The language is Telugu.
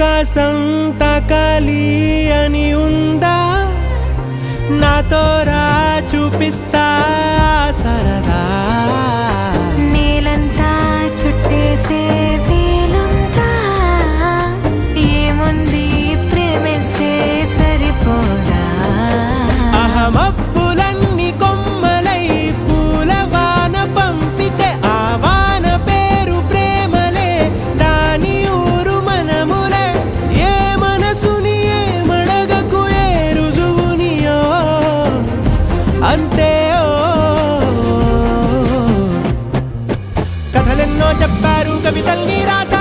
ఆకాశం తాకాలి అని ఉందా నాతో రా చూపిస్తా సరదా నేలంతా చుట్టేసే వీలుందా ఏముంది ప్రేమిస్తే సరిపోదా అహమబ్బులన్నీ కొమ్మలై పూలవాన పంపితే ఆ వాన పేరు ప్రేమలే దాని ఊరు మనములే ఏ మనసుని ఏ మడగకు ఏ రుజువునియో అంతే కథలెన్నో చెప్పారు కవితల్ని రాశారు